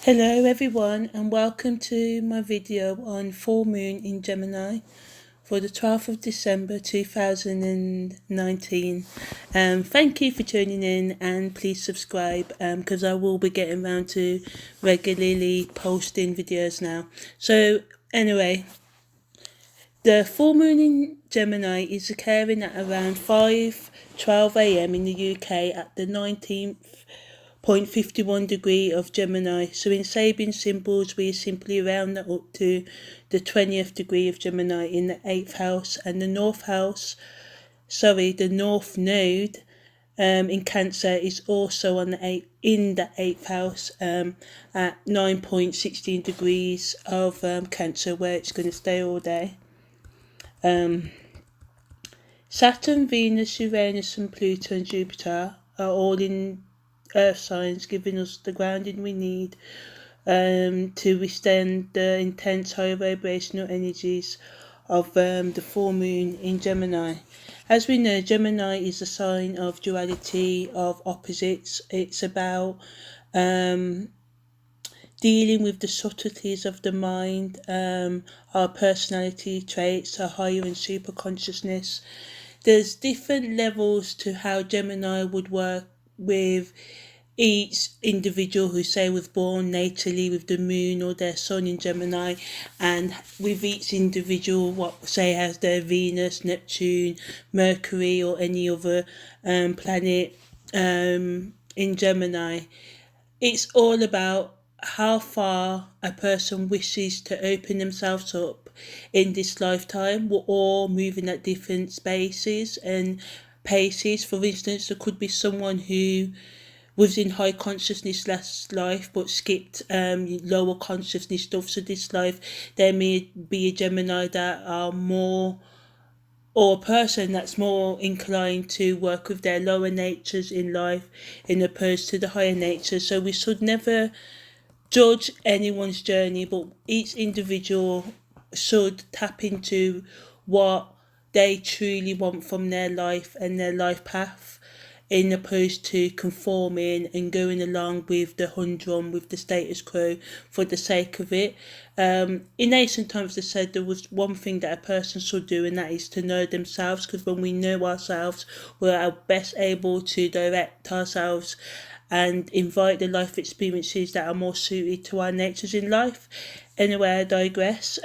Hello everyone and welcome to my video on full moon in Gemini for the 12th of December 2019. Thank you for tuning in and please subscribe because I will be getting around to regularly posting videos now. So anyway, the full moon in Gemini is occurring at around 5:12 a.m. in the UK at the 19.51 degree of Gemini. So in Sabin symbols, we simply round that up to the 20th degree of Gemini in the 8th house, and the North Node in Cancer is also on the 8th house at 9.16 degrees of Cancer, where it's going to stay all day. Saturn, Venus, Uranus and Pluto and Jupiter are all in earth signs, giving us the grounding we need to withstand the intense high vibrational energies of the full moon in Gemini. As we know, Gemini is a sign of duality, of opposites. It's about dealing with the subtleties of the mind, our personality traits, our higher and super consciousness. There's different levels to how Gemini would work with each individual who say was born natally with the moon or their sun in Gemini, and with each individual what say has their Venus, Neptune, Mercury or any other planet in Gemini. It's all about how far a person wishes to open themselves up in this lifetime. We're all moving at different spaces and paces. For instance, there could be someone who was in high consciousness last life but skipped lower consciousness stuff. So this life there may be a Gemini that are more, or a person that's more inclined to work with their lower natures in life in opposed to the higher nature. So we should never judge anyone's journey, but each individual should tap into what they truly want from their life and their life path, in opposed to conforming and going along with the humdrum, with the status quo for the sake of it. In ancient times they said there was one thing that a person should do, and that is to know themselves, because when we know ourselves we're best able to direct ourselves and invite the life experiences that are more suited to our natures in life. Anyway, I digress.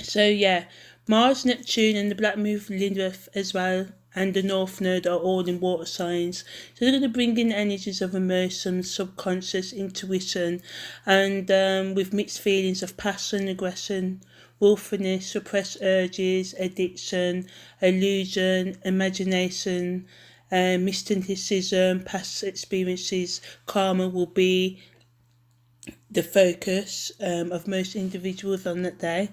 So yeah, Mars, Neptune and the Black Moon Lilith as well, and the North Node are all in water signs. So they're going to bring in energies of emotion, subconscious, intuition, and with mixed feelings of passion, aggression, willfulness, suppressed urges, addiction, illusion, imagination, mysticism, past experiences. Karma will be the focus of most individuals on that day.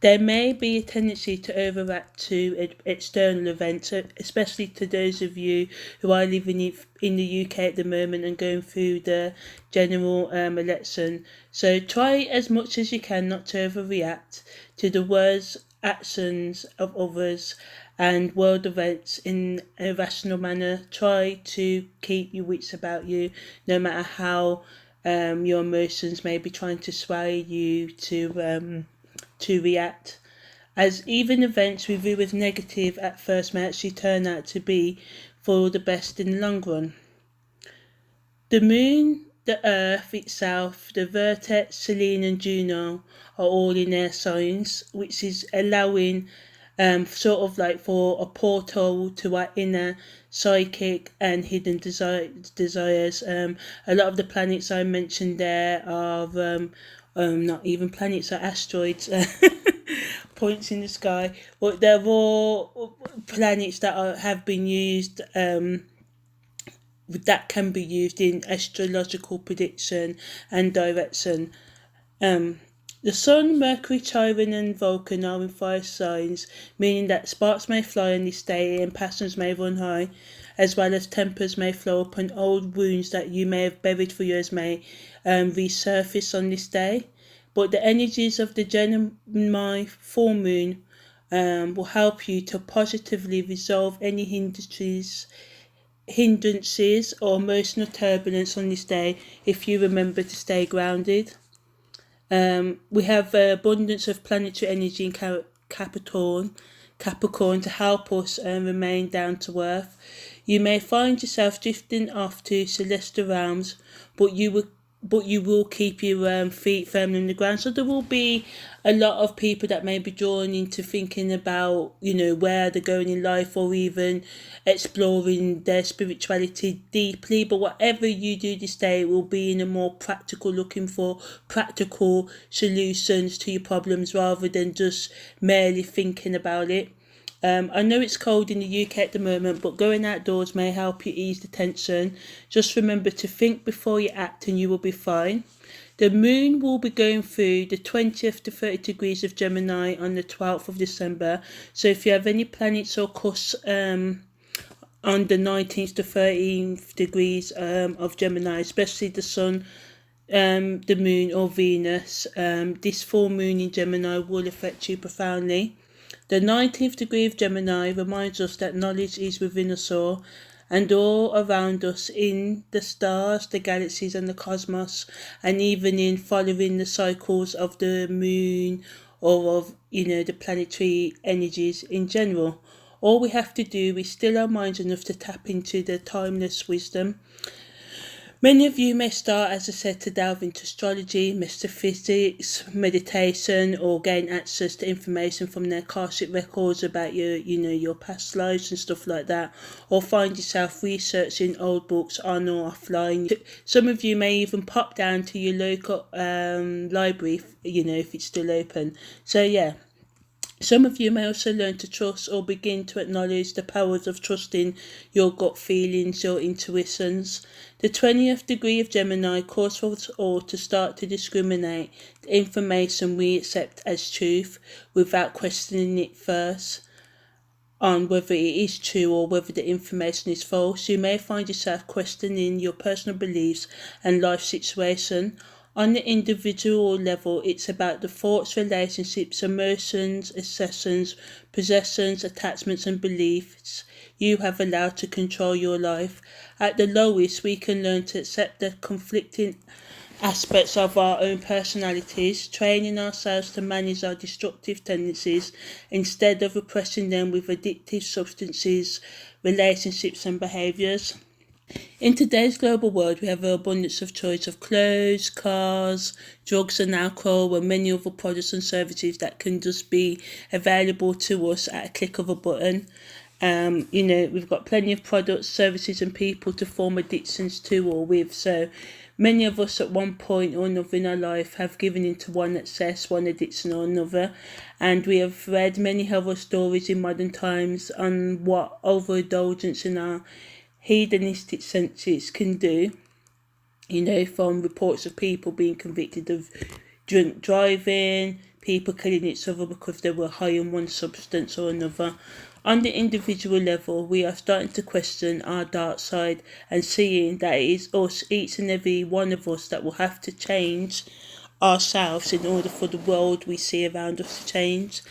There may be a tendency to overreact to external events, especially to those of you who are living in the UK at the moment and going through the general election. So try as much as you can not to overreact to the words, actions of others and world events in a rational manner. Try to keep your wits about you, no matter how your emotions may be trying to sway you to react, as even events we view as negative at first may actually turn out to be for the best in the long run. The moon, the earth itself, the vertex, Selene and Juno are all in their signs, which is allowing sort of like for a portal to our inner psychic and hidden desires. A lot of the planets I mentioned there are not even planets, are asteroids. Points in the sky, but they're all planets that have been used, that can be used in astrological prediction and direction. The Sun, Mercury, Chiron and Vulcan are in fire signs, meaning that sparks may fly on this day and passions may run high, as well as tempers may flow up and old wounds that you may have buried for years may resurface on this day. But the energies of the Gemini full moon will help you to positively resolve any hindrances hindrances or emotional turbulence on this day if you remember to stay grounded. We have abundance of planetary energy in Capricorn to help us remain down to earth. You may find yourself drifting off to celestial realms, but you will keep your feet firmly on the ground. So there will be a lot of people that may be drawn into thinking about, where they're going in life, or even exploring their spirituality deeply. But whatever you do this day will be in a more practical, looking for practical solutions to your problems rather than just merely thinking about it. I know it's cold in the UK at the moment, but going outdoors may help you ease the tension. Just remember to think before you act and you will be fine. The moon will be going through the 20th to 30 degrees of Gemini on the 12th of December. So if you have any planets or cusps on the 19th to 13th degrees of Gemini, especially the Sun, the Moon or Venus, this full moon in Gemini will affect you profoundly. The 19th degree of Gemini reminds us that knowledge is within us all and all around us, in the stars, the galaxies and the cosmos, and even in following the cycles of the moon or of, the planetary energies in general. All we have to do is still our minds enough to tap into the timeless wisdom. Many of you may start, as I said, to delve into astrology, metaphysics, meditation, or gain access to information from their Akashic records about your past lives and stuff like that, or find yourself researching old books on or offline. Some of you may even pop down to your local library, if it's still open. So yeah. Some of you may also learn to trust or begin to acknowledge the powers of trusting your gut feelings, your intuitions. The 20th degree of Gemini calls for us all to start to discriminate the information we accept as truth without questioning it first on whether it is true or whether the information is false. You may find yourself questioning your personal beliefs and life situation. On the individual level, it's about the thoughts, relationships, emotions, obsessions, possessions, attachments and beliefs you have allowed to control your life. At the lowest, we can learn to accept the conflicting aspects of our own personalities, training ourselves to manage our destructive tendencies instead of repressing them with addictive substances, relationships and behaviours. In today's global world, we have an abundance of choice of clothes, cars, drugs and alcohol, and many other products and services that can just be available to us at a click of a button. We've got plenty of products, services and people to form addictions to or with. So many of us at one point or another in our life have given into one excess, one addiction or another. And we have read many horror stories in modern times on what overindulgence in our hedonistic senses can do, from reports of people being convicted of drunk driving, people killing each other because they were high on one substance or another. On the individual level, we are starting to question our dark side and seeing that it is us, each and every one of us, that will have to change ourselves in order for the world we see around us to change.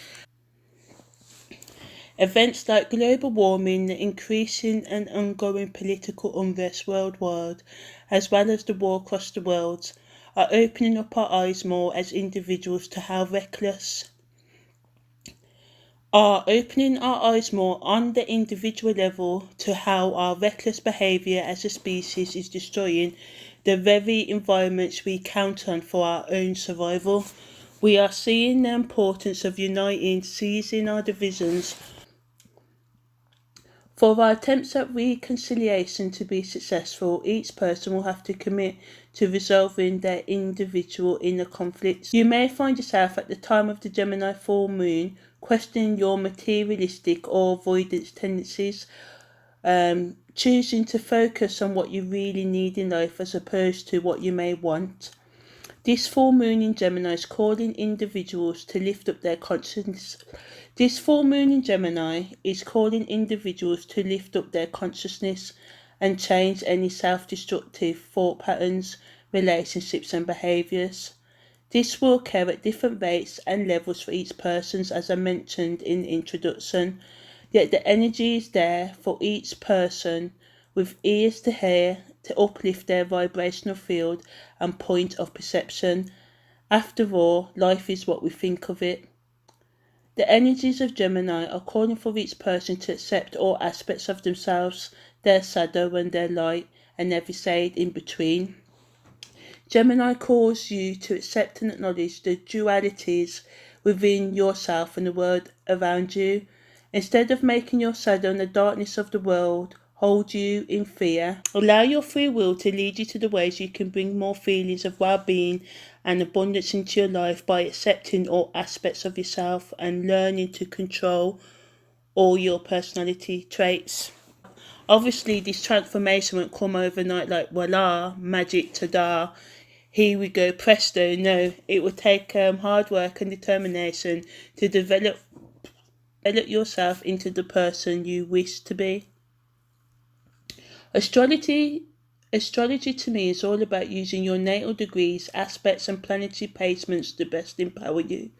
Events like global warming, the increasing and ongoing political unrest worldwide, as well as the war across the world, are opening up our eyes more as individuals to how opening our eyes more on the individual level to how our reckless behaviour as a species is destroying the very environments we count on for our own survival. We are seeing the importance of uniting, seizing our divisions. For our attempts at reconciliation to be successful, each person will have to commit to resolving their individual inner conflicts. You may find yourself at the time of the Gemini full moon questioning your materialistic or avoidance tendencies, choosing to focus on what you really need in life as opposed to what you may want. This full moon in Gemini is calling individuals to lift up their consciousness. This full moon in Gemini is calling individuals to lift up their consciousness and change any self-destructive thought patterns, relationships and behaviours. This will occur at different rates and levels for each person, as I mentioned in the introduction, yet the energy is there for each person with ears to hear, to uplift their vibrational field and point of perception. After all, life is what we think of it. The energies of Gemini are calling for each person to accept all aspects of themselves, their shadow and their light, and every shade in between. Gemini calls you to accept and acknowledge the dualities within yourself and the world around you. Instead of making your shadow and the darkness of the world hold you in fear, allow your free will to lead you to the ways you can bring more feelings of well-being and abundance into your life by accepting all aspects of yourself and learning to control all your personality traits. Obviously, this transformation won't come overnight like voila, magic, ta-da, here we go, presto. No, it will take hard work and determination to develop yourself into the person you wish to be. Astrology to me is all about using your natal degrees, aspects and planetary placements to best empower you.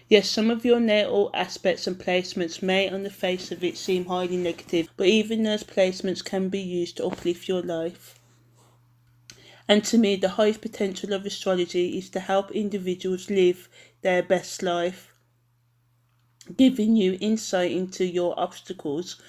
Yes, some of your natal aspects and placements may on the face of it seem highly negative, but even those placements can be used to uplift your life. And to me, the highest potential of astrology is to help individuals live their best life, giving you insight into your obstacles,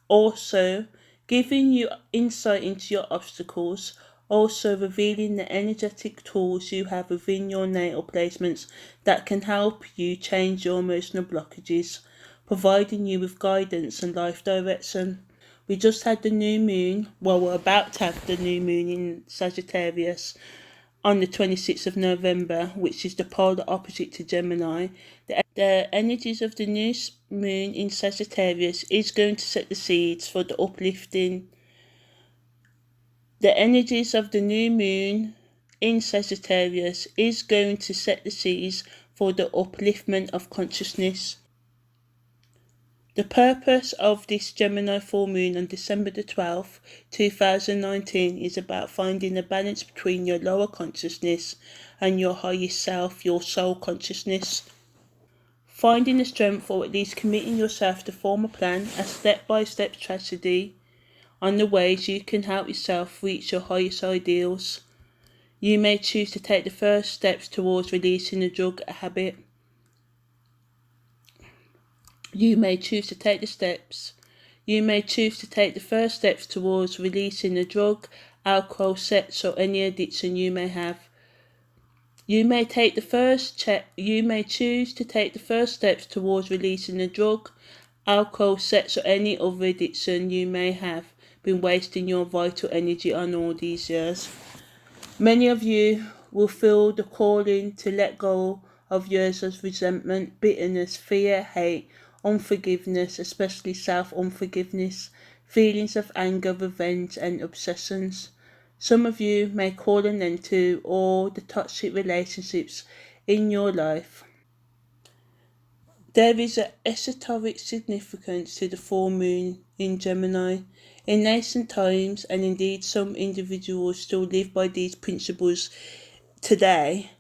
also giving you insight into your obstacles, also revealing the energetic tools you have within your natal placements that can help you change your emotional blockages, providing you with guidance and life direction. We just had the new moon, well, we're about to have the new moon in Sagittarius on the 26th of November, which is the polar opposite to Gemini. The energies of the new moon in Sagittarius is going to set the seeds for the uplifting. The energies of the new moon in Sagittarius is going to set the seeds for the upliftment of consciousness. The purpose of this Gemini full moon on December the 12th, 2019 is about finding a balance between your lower consciousness and your highest self, your soul consciousness. Finding the strength or at least committing yourself to form a plan, a step-by-step strategy on the ways you can help yourself reach your highest ideals. You may choose to take the first steps towards releasing the drug habit. You may choose to take the first steps towards releasing the drug, alcohol, sex, or any addiction you may have. You may choose to take the first steps towards releasing the drug, alcohol, sex, or any other addiction you may have been wasting your vital energy on all these years. Many of you will feel the calling to let go of years of resentment, bitterness, fear, hate, unforgiveness, especially self-unforgiveness, feelings of anger, revenge, and obsessions. Some of you may call an end to all the toxic relationships in your life. There is an esoteric significance to the full moon in Gemini. In ancient times, and indeed some individuals still live by these principles today,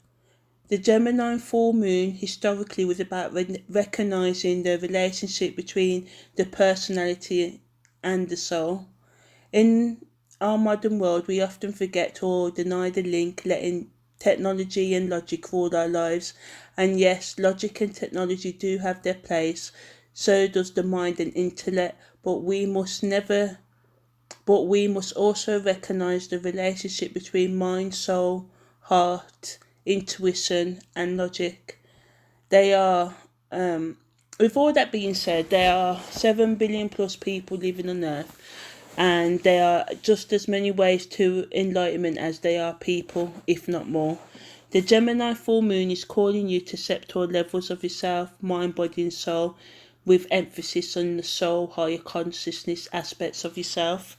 the Gemini full moon historically was about recognizing the relationship between the personality and the soul. In our modern world, we often forget or deny the link, letting technology and logic rule our lives. And yes, logic and technology do have their place, so does the mind and intellect, but we must also recognize the relationship between mind, soul, heart, intuition and logic. They are, with all that being said, there are 7 billion plus people living on Earth, and there are just as many ways to enlightenment as there are people, if not more. The Gemini full moon is calling you to accept all levels of yourself, mind, body and soul, with emphasis on the soul, higher consciousness aspects of yourself.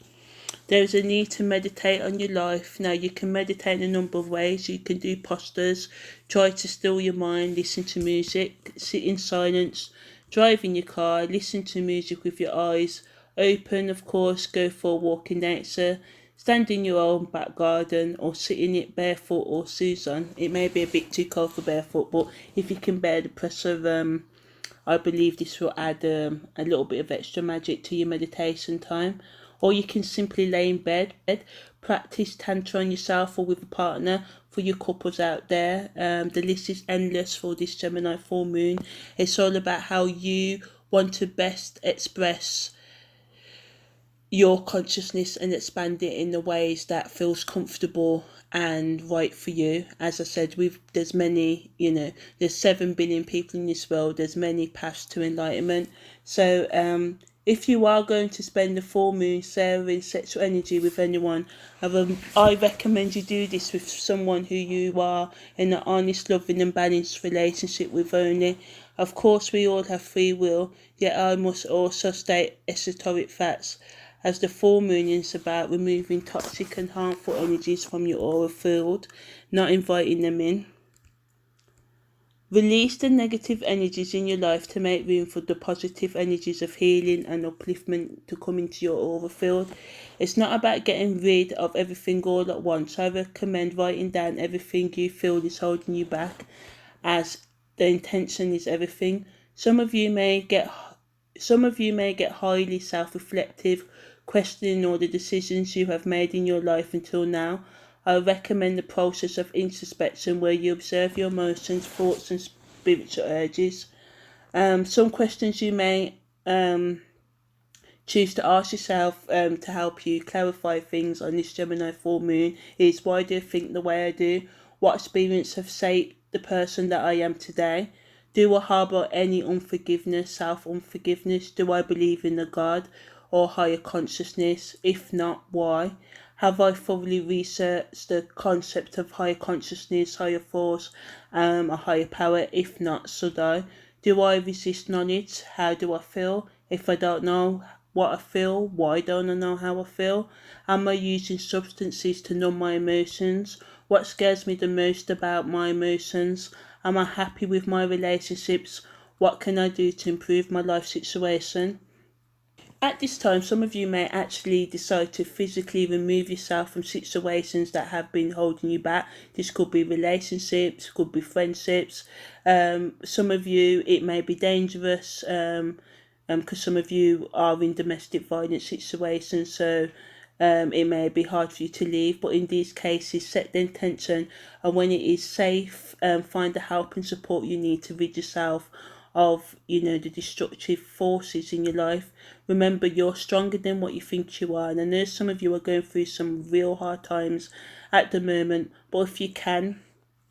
There is a need to meditate on your life. Now, you can meditate in a number of ways. You can do postures, try to still your mind, listen to music, sit in silence, drive in your car, listen to music with your eyes open, of course, go for a walk in nature, stand in your own back garden or sit in it barefoot or shoes on. It may be a bit too cold for barefoot, but if you can bear the pressure, I believe this will add a little bit of extra magic to your meditation time. or you can simply lay in bed. Practice tantra on yourself or with a partner. For your couples out there, the list is endless for this Gemini full moon. It's all about how you want to best express your consciousness and expand it in the ways that feels comfortable and right for you. As I said, there's many, there's 7 billion people in this world. There's many paths to enlightenment. So if you are going to spend the full moon sharing sexual energy with anyone, I recommend you do this with someone who you are in an honest, loving and balanced relationship with only. Of course, we all have free will, yet I must also state esoteric facts, as the full moon is about removing toxic and harmful energies from your aura field, not inviting them in. Release the negative energies in your life to make room for the positive energies of healing and upliftment to come into your aura field. It's not about getting rid of everything all at once. I recommend writing down everything you feel is holding you back, as the intention is everything. Some of you may get highly self-reflective, questioning all the decisions you have made in your life until now. I recommend the process of introspection, where you observe your emotions, thoughts and spiritual urges. Some questions you may choose to ask yourself to help you clarify things on this Gemini full moon is: why do I think the way I do? What experience have shaped the person that I am today? Do I harbour any unforgiveness, self-unforgiveness? Do I believe in a God or higher consciousness? If not, why? Have I thoroughly researched the concept of higher consciousness, higher force, a higher power? If not, should I? Do I resist knowledge? How do I feel? If I don't know what I feel, why don't I know how I feel? Am I using substances to numb my emotions? What scares me the most about my emotions? Am I happy with my relationships? What can I do to improve my life situation? At this time, some of you may actually decide to physically remove yourself from situations that have been holding you back. This could be relationships, could be friendships. Some of you, it may be dangerous, because some of you are in domestic violence situations, so it may be hard for you to leave. But in these cases, set the intention, and when it is safe, find the help and support you need to rid yourself of the destructive forces in your life. Remember, you're stronger than what you think you are, and I know some of you are going through some real hard times at the moment, but if you can,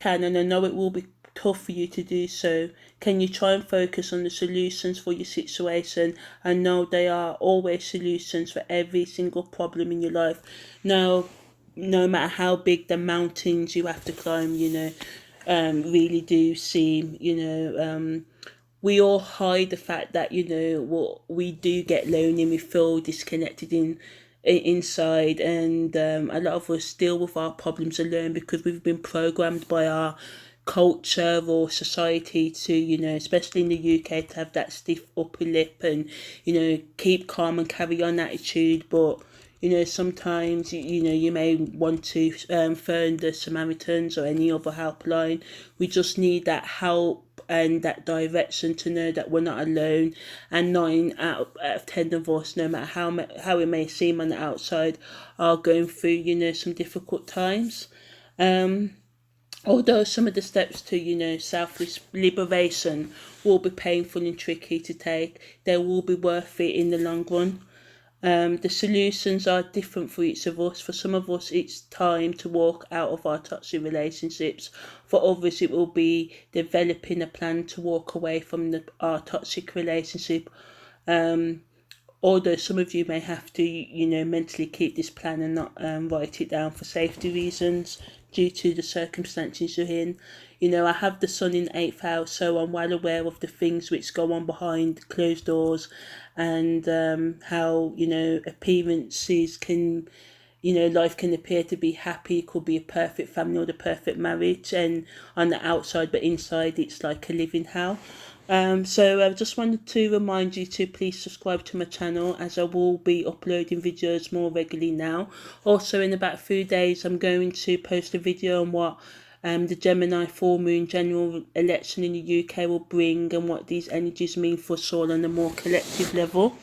and I know it will be tough for you to do so, can you try and focus on the solutions for your situation, and know they are always solutions for every single problem in your life. Now, no matter how big the mountains you have to climb, really do seem, we all hide the fact that we do get lonely and we feel disconnected inside, and a lot of us deal with our problems alone because we've been programmed by our culture or society to, especially in the UK, to have that stiff upper lip and keep calm and carry on attitude. But sometimes you may want to phone the Samaritans or any other helpline. We just need that help and that direction to know that we're not alone. And 9 out of 10 of us, no matter how it may seem on the outside, are going through some difficult times. Although some of the steps to self-liberation will be painful and tricky to take, they will be worth it in the long run. The solutions are different for each of us. For some of us, it's time to walk out of our toxic relationships. For others, it will be developing a plan to walk away from our toxic relationship. Although some of you may have to, mentally keep this plan and not write it down for safety reasons due to the circumstances you're in. I have the sun in 8th house, so I'm well aware of the things which go on behind closed doors, and how appearances can, life can appear to be happy. It could be a perfect family or the perfect marriage, and on the outside, but inside it's like a living hell. So I just wanted to remind you to please subscribe to my channel, as I will be uploading videos more regularly now. Also, in about 3 days, I'm going to post a video on what the Gemini full moon general election in the UK will bring, and what these energies mean for us all on a more collective level.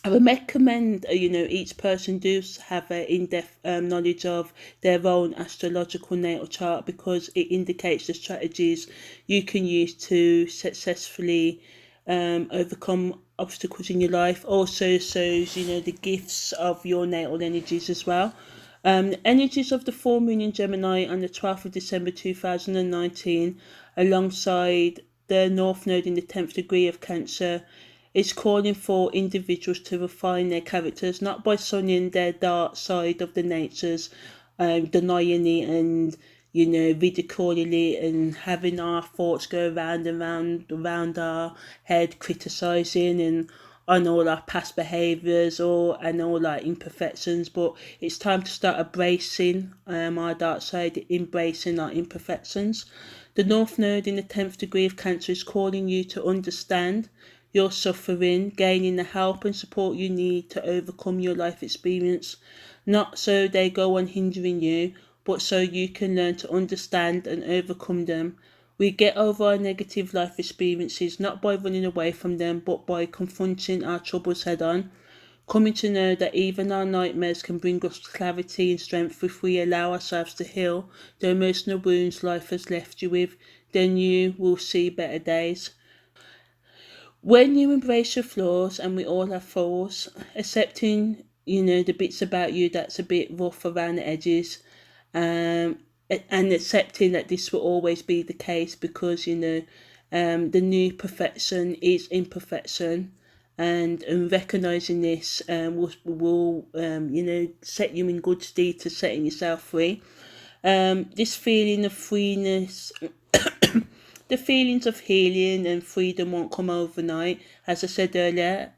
I would recommend, each person does have an in-depth knowledge of their own astrological natal chart, because it indicates the strategies you can use to successfully overcome obstacles in your life. Also shows, the gifts of your natal energies as well. The energies of the full moon in Gemini on the 12th of December 2019, alongside the North Node in the 10th degree of Cancer, is calling for individuals to refine their characters, not by sunning their dark side of the natures, denying it and, ridiculing it and having our thoughts go round and round our head, criticising and on all our past behaviours and all our imperfections. But it's time to start embracing our dark side, embracing our imperfections. The North Node in the 10th degree of Cancer is calling you to understand your suffering, gaining the help and support you need to overcome your life experience, not so they go on hindering you, but so you can learn to understand and overcome them. We get over our negative life experiences not by running away from them, but by confronting our troubles head on, coming to know that even our nightmares can bring us clarity and strength if we allow ourselves to heal the emotional wounds life has left you with. Then you will see better days. When you embrace your flaws, and we all have flaws, accepting, the bits about you that's a bit rough around the edges, and accepting that this will always be the case, because, the new perfection is imperfection, and recognizing this will set you in good stead to setting yourself free. This feeling of freeness, the feelings of healing and freedom won't come overnight, as I said earlier.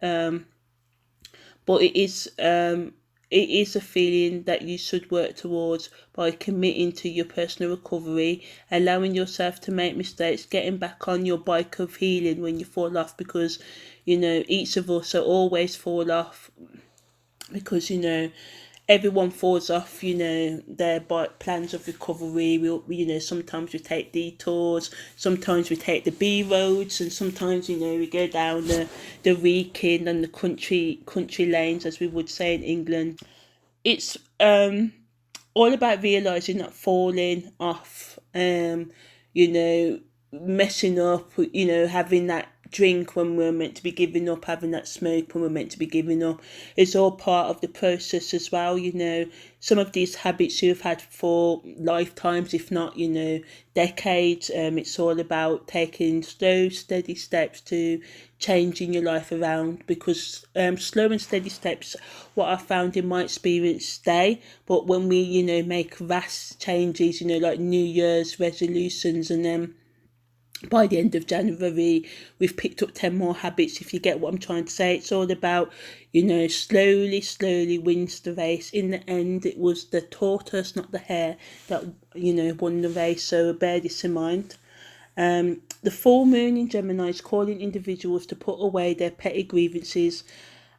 But it is a feeling that you should work towards by committing to your personal recovery, allowing yourself to make mistakes, getting back on your bike of healing when you fall off, because each of us are always fall off, because everyone falls off, their plans of recovery. Sometimes we take detours, sometimes we take the B roads, and sometimes, we go down the Wrekin and the country lanes, as we would say in England. It's all about realizing that falling off, messing up, having that drink when we're meant to be giving up, having that smoke when we're meant to be giving up. It's all part of the process as well. Some of these habits you've had for lifetimes, if not, decades. It's all about taking slow, steady steps to changing your life around, because slow and steady steps, what I found in my experience, stay. But when we, make vast changes, like New Year's resolutions, and then by the end of January, we've picked up 10 more habits, if you get what I'm trying to say. It's all about, slowly wins the race. In the end, it was the tortoise, not the hare, that, won the race. So bear this in mind. The full moon in Gemini is calling individuals to put away their petty grievances,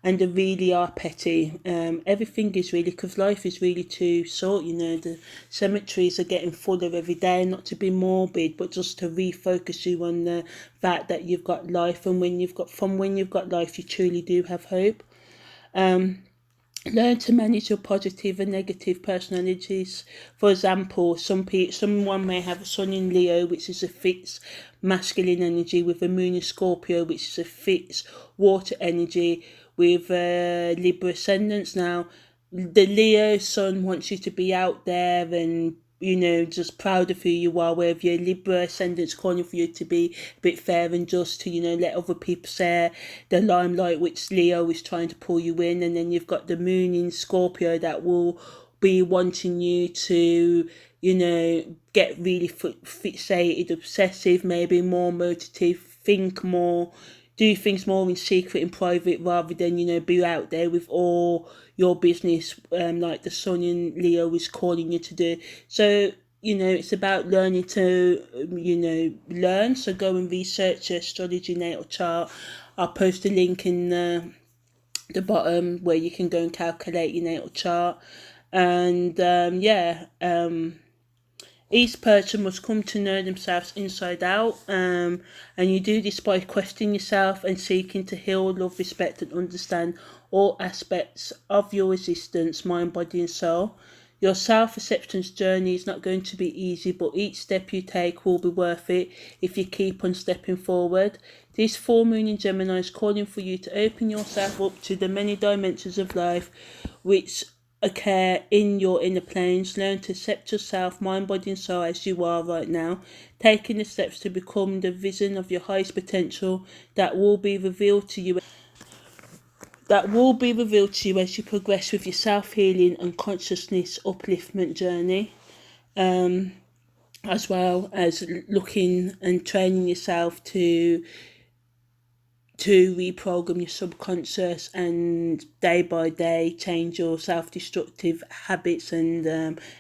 and they really are petty. Everything is really, because life is really too short. The cemeteries are getting fuller every day, not to be morbid, but just to refocus you on the fact that you've got life, and when you've got life, you truly do have hope. Learn to manage your positive and negative personalities. For example, someone may have a sun in Leo, which is a fixed masculine energy, with a moon in Scorpio, which is a fixed water energy, with Libra ascendants. Now, the Leo sun wants you to be out there and just proud of who you are, where your Libra ascendant's calling for you to be a bit fair and just to, let other people share the limelight, which Leo is trying to pull you in. And then you've got the moon in Scorpio that will be wanting you to, get really fixated, obsessive, maybe more motivative, think more, do things more in secret and private, rather than, be out there with all your business, like the sun in Leo is calling you to do. So, it's about learning to, learn. So go and research your astrology natal chart. I'll post a link in the bottom where you can go and calculate your natal chart. And each person must come to know themselves inside out, and you do this by questioning yourself and seeking to heal, love, respect, and understand all aspects of your existence, mind, body, and soul. Your self acceptance journey is not going to be easy, but each step you take will be worth it if you keep on stepping forward. This full moon in Gemini is calling for you to open yourself up to the many dimensions of life which occur in your inner planes. Learn to accept yourself, mind, body, and soul as you are right now, taking the steps to become the vision of your highest potential that will be revealed to you as you progress with your self-healing and consciousness upliftment journey, as well as looking and training yourself to reprogram your subconscious and day by day change your self-destructive habits and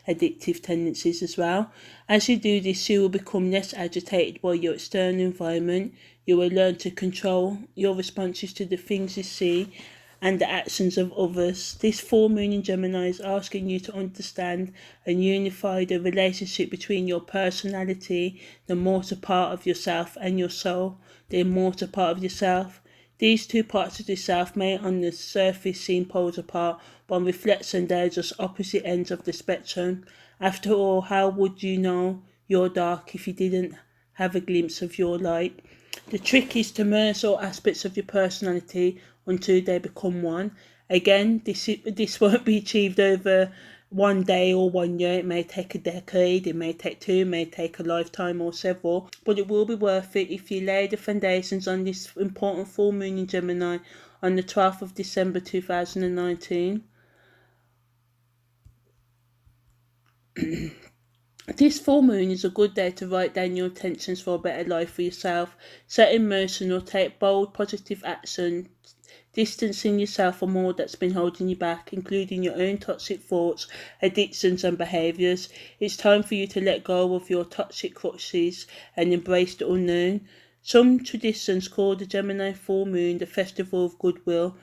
addictive tendencies as well. As you do this, you will become less agitated by your external environment. You will learn to control your responses to the things you see and the actions of others. This full moon in Gemini is asking you to understand and unify the relationship between your personality, the mortal part of yourself, and your soul, the immortal part of yourself. These two parts of yourself may on the surface seem poles apart, but on reflection they are just opposite ends of the spectrum. After all, how would you know you're dark if you didn't have a glimpse of your light? The trick is to merge all aspects of your personality until they become one. Again, this won't be achieved over one day or 1 year. It may take a decade, it may take two, it may take a lifetime or several, but it will be worth it if you lay the foundations on this important full moon in Gemini on the 12th of December 2019. This full moon is a good day to write down your intentions for a better life for yourself, set in motion or take bold positive action, distancing yourself from all that's been holding you back, including your own toxic thoughts, addictions and behaviours. It's time for you to let go of your toxic crutches and embrace the unknown. Some traditions call the Gemini full moon the festival of goodwill.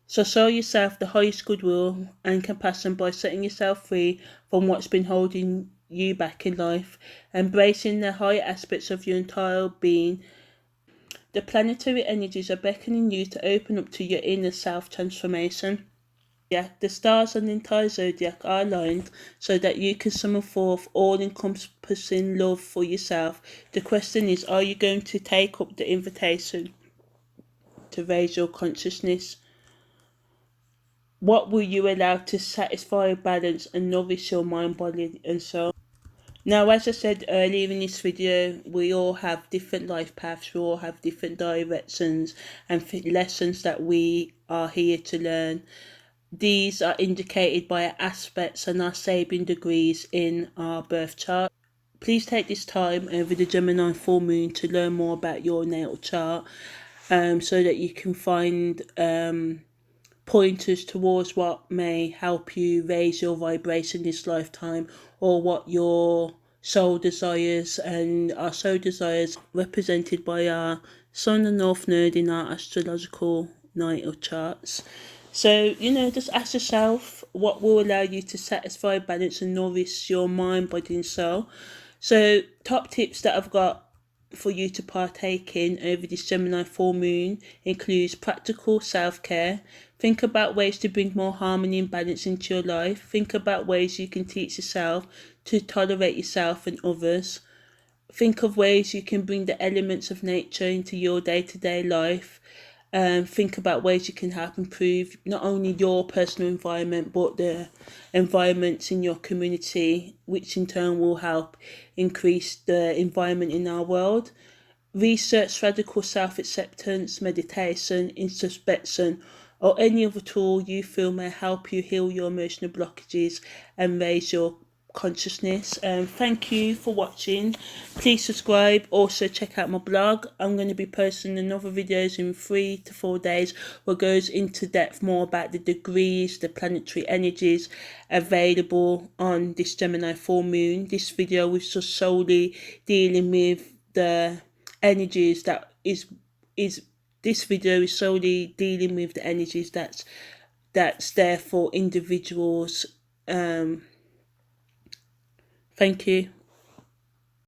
So show yourself the highest goodwill and compassion by setting yourself free from what's been holding you back in life, embracing the higher aspects of your entire being. The planetary energies are beckoning you to open up to your inner self transformation. Yeah, the stars and the entire zodiac are aligned so that you can summon forth all encompassing love for yourself. The question is, are you going to take up the invitation to raise your consciousness? What will you allow to satisfy, balance and nourish your mind, body and soul? Now, as I said earlier in this video, we all have different life paths, we all have different directions and lessons that we are here to learn. These are indicated by our aspects and our Sabian degrees in our birth chart. Please take this time over the Gemini full moon to learn more about your natal chart, so that you can find pointers towards what may help you raise your vibration this lifetime, or what your soul desires. And our soul desires represented by our Sun and North Node in our astrological natal charts. So, just ask yourself what will allow you to satisfy, balance and nourish your mind, body and soul. So, top tips that I've got for you to partake in over this Gemini full moon includes practical self-care. Think about ways to bring more harmony and balance into your life. Think about ways you can teach yourself to tolerate yourself and others. Think of ways you can bring the elements of nature into your day-to-day life. Think about ways you can help improve not only your personal environment but the environments in your community, which in turn will help increase the environment in our world. Research radical self-acceptance, meditation, introspection or any other tool you feel may help you heal your emotional blockages and raise your consciousness. Thank you for watching. Please subscribe. Also check out my blog. I'm going to be posting another videos in 3 to 4 days where goes into depth more about the degrees, the planetary energies available on this Gemini full moon. This video was just solely dealing with the energies that is this video is solely dealing with the energies that's there for individuals. Thank you.